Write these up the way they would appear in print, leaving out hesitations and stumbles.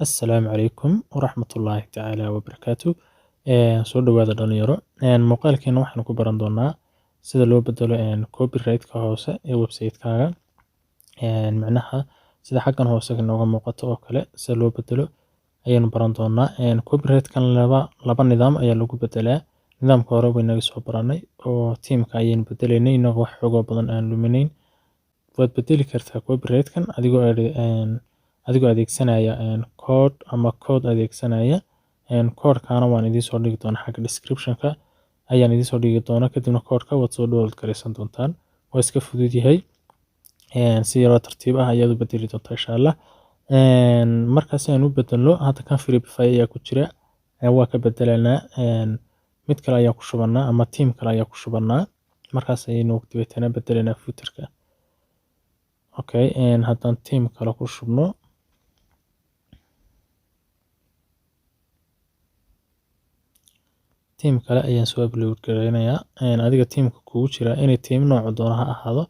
Assalaamu calaykum waraxmatullaahi tacaala wabarakaatu. Soo dhawaada dhalinyaro. Muuqaalkeena waxaan ku baran doonaa sida loo bedelo copyright-ka hoose ee website-kaaga. Macnaha sida xaggan hoose nooga muuqato oo kale sida loo bedelo ayaanu baran doonaa. Copyright-kan laba nidaam ayaa lagu bedelaa. Nidaamka hore waynaga soo baranay oo teamka ayaynu bedelaynay inagoo wax xoog badan aan luminayn. Waad bedeli kartaa copyright-kan adigoo adeegsanaya code ama code adeegsanaya. Code-kaana waan idiin soo dhigi doonaa xagga description-ka ayaan idiin soo dhigi doonaa. Kadibna code-ka waad soo download gareysan doontaan. Waa iska fudud yahay. Si yaroo tartiib ah ayaad u bedeli doontaa insha Allah. Markaas ayaan u bedelno hadda kan Freepify ayaa ku jira. Waa ka bedelanaa. Mid kale ayaa ku shubanaa ama team kale ayaa ku shubanaa. Markaas ayaynu waqtigeetana bedelanaa footer-ka. Okay, haddaan team kale ku shubno. Team kale ayaan soo upload gareynayaa. Adiga teamka kugu jira inay team nooc doona ha ahaado.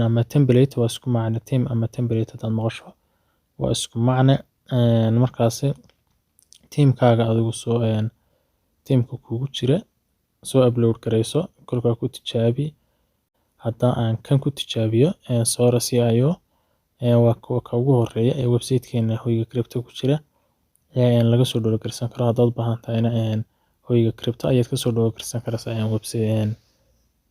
Ama template waa isku macne team ama template haddaad maqasho waa isku macne. Markaasi teamkaaga adigu teamka kugu jira soo upload gareyso kolkaa ku tijaabi. Hadda aan kan ku tijaabiyo Sora CIO waa ka ugu horeeya ee website-keena hoyga crypto ku jira laga soo download gareysan karo. Haddaad u baahan tahayna hoyga crypto ayaad ka soo download gareysan karaysaa website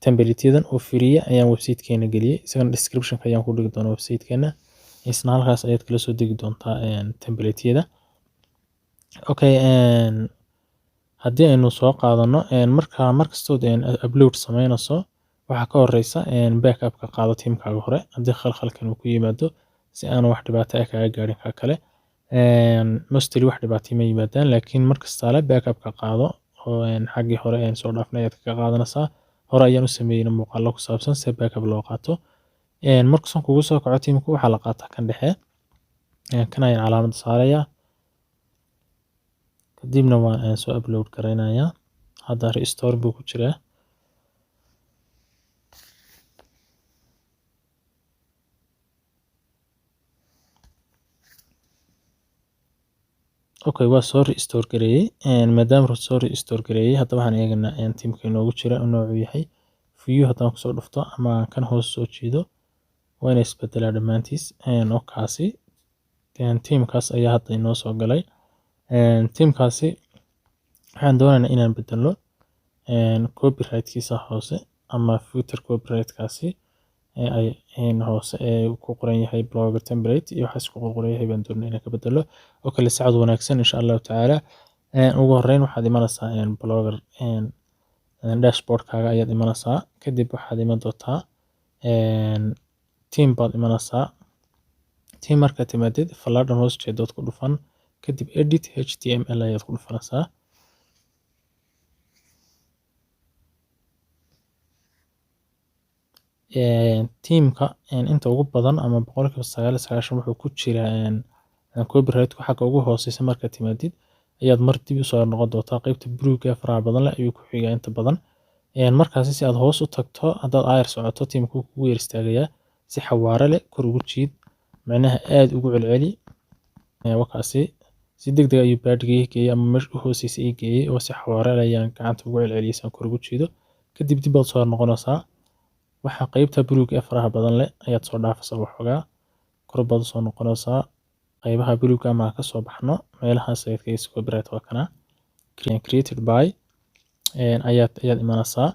template-yadan oo free ayaan website-keena geliyay. Isagana description-ka ayaan ku dhigi doonaa website-keena. Isna halkaas ayaad kala soo degi doontaa template-yada. Okay, haddii aynu soo qaadano markastood upload sameynayso waxaa ka horeysa backup-ka qaado teamkaaga hore haddii khalkhalkan uu ku yimaado si aan wax dhibaato ah kaaga gaarin ka kale. Mostly wax dhibaato ma yimaadaan laakiin markasta la backup-ka qaado oo xaggii hore soo dhaafnay ayaad ka qaadanaysaa. Hore ayaan u sameeyay muuqaallo ku saabsan sida backup loo qaato. Markuu kugu soo kaco teamku waxaa la qaataa kan dhexe. Kan ayaan calaamad saarayaa. Kadibna waan soo upload gareynayaa. Hadda restore buu ku jiraa. Okay, waa soo restore gareeyay. Maadaama soo restore gareeyay hadda waxaan eegnaa teamka inoogu jira noocuu yahay. View haddaan ku soo dhufto ama kan hoos soo jiido waa inay isbedelaa dhammaantiis. Oo kaasi teamkaas ayaa hadda inoo soo galay. Teamkaasi waxaan doonaynaa inaan bedelno copyright-kiisa hoose ama footer copyright-kaasi ay hoose ku qoran yahay blogger template iyo waxa isku qoran yahay baan doonaa inaan ka bedelo. Oo kale sacad wanaagsan insha Allah tacaala. Ugu horeyn waxaad imanaysaa blogger dashboard-kaaga ayaad imanaysaa. Kadib waxaad iman doontaa team baad imanaysaa. Team marka timaadid fallaadhan hoos jeedood ku dhufan. Kadib edit HTML ayaad ku dhufanaysaa. Teamka inta ugu badan ama 99% wuxuu ku jiraa copyright-ku xagga ugu hooseysa marka timaadid ayaad mar dib u soo noqon doontaa qaybta bluega faraha badan leh ayuu ku xigaa inta badan. Markaasi si aad hoos u tagto haddaad ayr socoto teamku kugu yar istaagayaa si xawaare leh kor ugu jiid macnaha aad ugu celceli. Wakaasi si degdeg ayuu badhigay ama meesha u hooseysa ii geeyay oo si xawaare leh ayaan gacanta ugu celceliyay kor ugu jiido. Kadib dib baad soo noqonaysaa. Waxa qaybta bluega faraha badan leh ayaad soo dhaafaysaa waxoogaa. Kor baad soo noqonaysaa. Qaybaha bluega ama ka soo baxno meelahaas ayaad ka heyso copyright waa kana created by ayaad imanaysaa.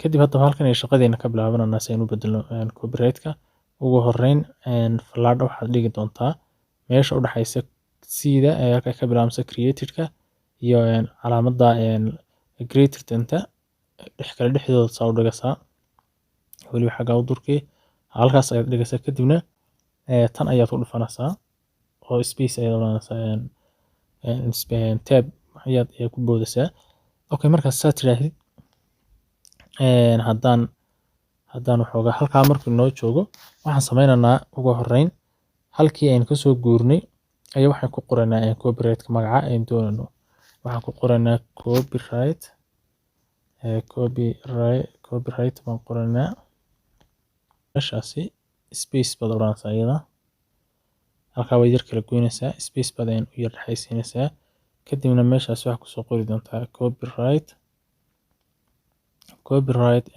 Kadib hadda halkan ay shaqadeena ka bilaabanayna si aynu u bedelno copyright-ka. Ugu horeyn fallaadha waxaad dhigi doontaa meesha u dhaxaysa sida halka ka bilaabmaysa created-ka iyo calaamadda created-ta dhexdooda saa u dhigaysaa. waliba xagga u durkii halkaas ayaad dhigaysaa kadibna tan ayaad ku dhufanaysaa oo space ayaad oranaysaa tab ayaad ku boodaysaa. Okay, markaas saad tiraahid haddaan waxoogaa halkaa markuu noo joogo waxaan sameynaynaa ugu horeyn halkii aynu ka soo guurnay ayaa waxaan ku qoranaa copyright-ka magaca aynu doonayno. Waxaan ku qoranaa copyright baan qoranaa. Meeshaasi space baad oranaysaa iyada. halkaa way yar kala goynaysaa space baad ayaan u yar dhexaysiinaysaa kadibna meeshaas waxaa kusoo qori doontaa copyright copyright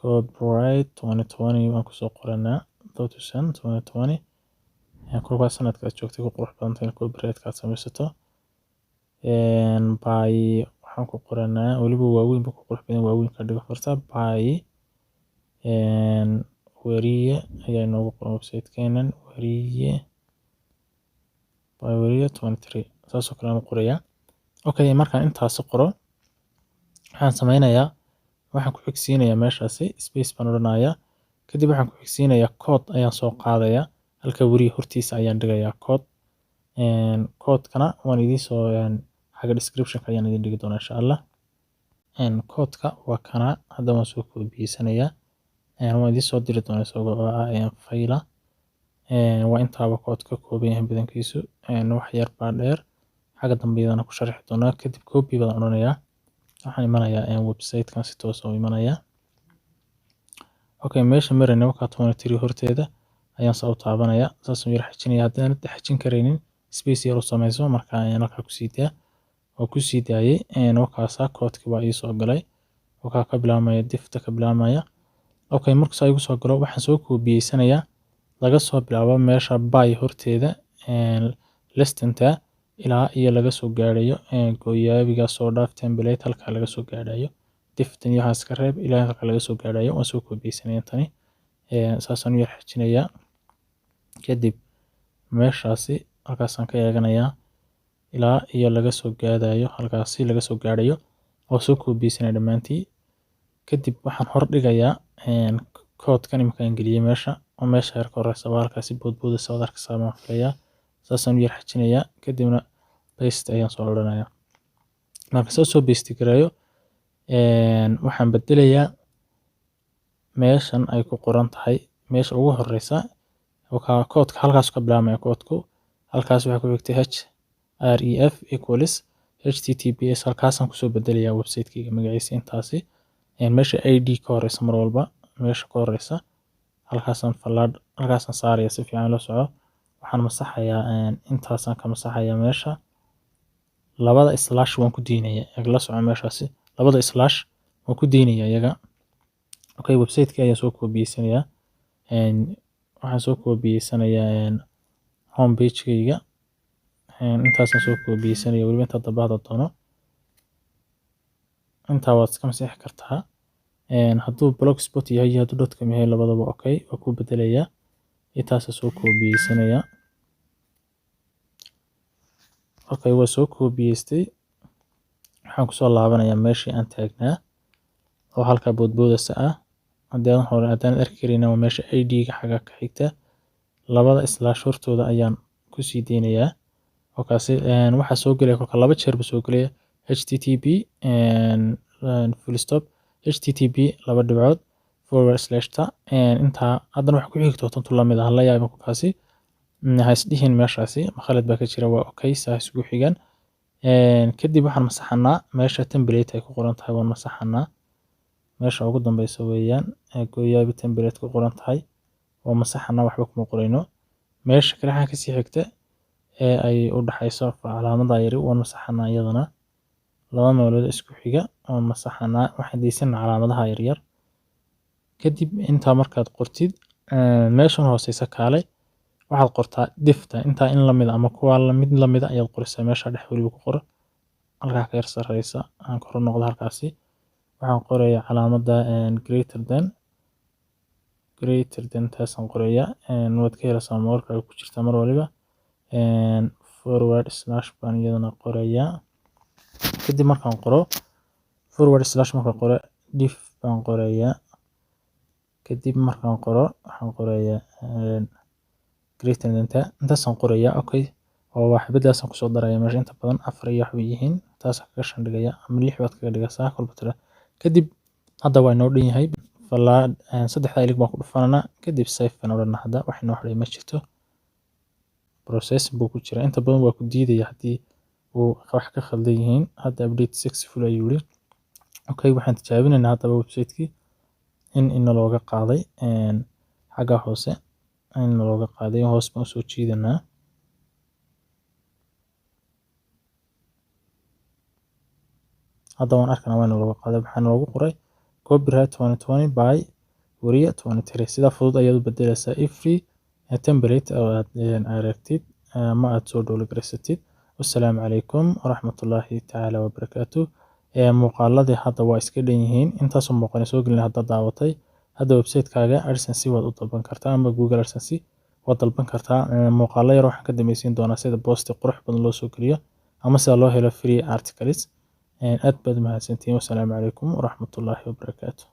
2020 waan kusoo qoranaa 2020 kolkaas sanadka aad joogtay ku qurux badanta in copyright kaad samaysato by waxaan ku qoranaa weliba waaweyn ba ku qurux badan waaweyn ka dhigo farta by wariye ayaa inoogu qoran website-keenan wariye 23 saasoo kale aan qorayaa okay markaan intaasi qoro waxaan sameynayaa waxaan ku xigsiinayaa meeshaasi space baan odhanayaa kadib waxaan ku xigsiinayaa code ayaan soo qaadayaa halka wariye hortiisa ayaan dhigayaa code-kana waan idiin soo xagga description-ka ayaan idin dhigi doonaa insha Allah code-ka waa kana hadda waan soo koobiyeynayaa waan idiin soo diri doonaa isagoo fayla waa intaaba code-ka kooban yahay badankiisu wax yar baa dheer xagga dambeydana ku sharxi doonaa kadib copy baan odhanayaa waxaan imanayaa website-kan si toos ah u imanayaa okay meesha marayna wakaa 23 horteeda ayaan soo taabanayaa saas u yar xajinaya haddaan xajin kareynin space yar u samayso marka ayaan halkaa ku sii daa oo ku sii daayay wakaasa code-kii baa ii soo galay wakaa ka bilaabmaya difta ka bilaabmaya okay markaas ay igu soo galo waxaan soo koobiyeysanayaa laga soo bilaabo meesha by horteeda listanta ilaa iyo laga soo gaarayo gooyaabiga soo dhaaf template halka laga soo gaarayo diftan iyo waxaas ka reeb ilaa halka laga soo gaarayo waan soo koobiyeysanayaa tani saasaan u yar xajinayaa kadib meeshaasi halkaasaan ka eeganayaa ilaa iyo laga soo gaarayo halkaasi laga soo gaarayo oo soo koobiyeysanaya dhammaantii kadib waxaan hor dhigayaa code-kan imkaan geliyay meesha oo meesha yar ka horeysa waa halkaasi boodbooda soo arkaysaa baan filayaa saasaan u yar xajinayaa kadibna paste ayaan soo odhanayaa marka soo paste gareeyo waxaan bedelayaa meeshan ay ku qoran tahay meesha ugu horeysa wakaa code-ka halkaas ka bilaabmaya code-ku halkaas waxaa ku xigtay href equals https halkaasaan kusoo bedelayaa website-kayga magaciisa intaasi meesha id ka horeysa mar walba meesha ka horeysa halkaasaan saaraya si fiican la soco waxaan masaxayaa intaasaan ka masaxayaa meesha labada slash waan ku diinayaa la soco meeshaasi labada slash waan ku diinayaa iyaga okay website-ka ayaan soo koobiyeysanayaa waxaan soo koobiyeysanayaa home page-kayga intaasaan soo koobiyeysanayaa weliba inta dabaada doono intaa waad iska masixi kartaa hadduu blogspot yahay iyo hadduu .com yahay labadaba okay waa ku bedelayaa intaasaan soo koobiyeysanayaa okay waa soo koobiyeystay waxaan kusoo laabanayaa meeshii aan taagnaa oo halka boodboodasa ah haddaan arki karayna waa meesha id-ga xagga ka xigta labada slash hortooda ayaan ku sii deynayaa okaasi waxaa soo gelaya kolka laba jeer ba soo gelaya http full stop http laba dhibcood /ta intaa haddana waxa ku xigto tantu lamid ah la yaabo kolkaasi ha isdhihin meeshaasi khalad baa ka jira waa okay saa isugu xigan kadib waxaan masaxanaa meesha template ay ku qoran tahay waan masaxanaa meesha ugu dambeysa weeyaan gooyaabi template ku qoran tahay waa masaxanaa waxba kuma qorayno meesha kale waxaa kasii xigta ay u dhaxayso calaamada yari waan masaxanaa iyadana laba meelood isku xiga waan masaxanaa waxaan deysanaa calaamadaha yaryar kadib intaa markaad qortid meeshan hooseysa kaalay waxaad qortaa difta intaa in lamid ama kuwa mid lamid ah ayaad qoraysaa meesha dhex weliba ku qor halkaa ka yar sareysa aan kor noqdo halkaasi waxaan qorayaa calaamada greater than taasaan qorayaa waad ka helaysaa moolkaaga ku jirta mar waliba forward slash baan iyadana qorayaa kadib markaan qoro forward slash markaan qoro diff baan qorayaa kadib markaan qoro waxaan qorayaa greater than intaasaan qorayaa okay oo waxbadaasaan kusoo darayaa meesha inta badan 4 iyo waxbay yihiin taasaan kaga shandhigayaa ama 6 baad kaga dhigaysaa kolba tira kadib hadda waa inoo dhan yahay saddexda ilig baan ku dhufananaa kadib save baan odhanaa hadda wax inoo hadhay ma jirto process buu ku jira inta badan waa ku diidaya haddii uu wax ka khaldan yihiin hadda update successful ayuu yiri okay waxaan tijaabinaynaa haddaba website-kii in looga qaaday xagga hoose in looga qaaday hoos baan usoo jiidanaa. Hadda waan arkaynaa waa in looga qaaday waxaan loogu qoray copyright 2020 by wariye 23. Sida fudud ayaad u bedelaysaa every template oo aad aragtid ama aad soo dhowlgareysatid. Wassalaamu calaykum waraxmatullaahi tacaala wabarakaatuh. Muuqaaladii hadda waa iska dhan yihiin intaasoo muuqaal soo gelin hadda daawatay. Hadda website-kaaga AdSense waad u dalban kartaa ama Google AdSense waad dalban kartaa. Muuqaalo yar waxaan ka dameysiin doonaa sida post qurux badan loo soo geliyo ama sida loo helo free articles. aad baad mahadsantihiin. Wassalaamu calaykum waraxmatullaahi wabarakaatuh.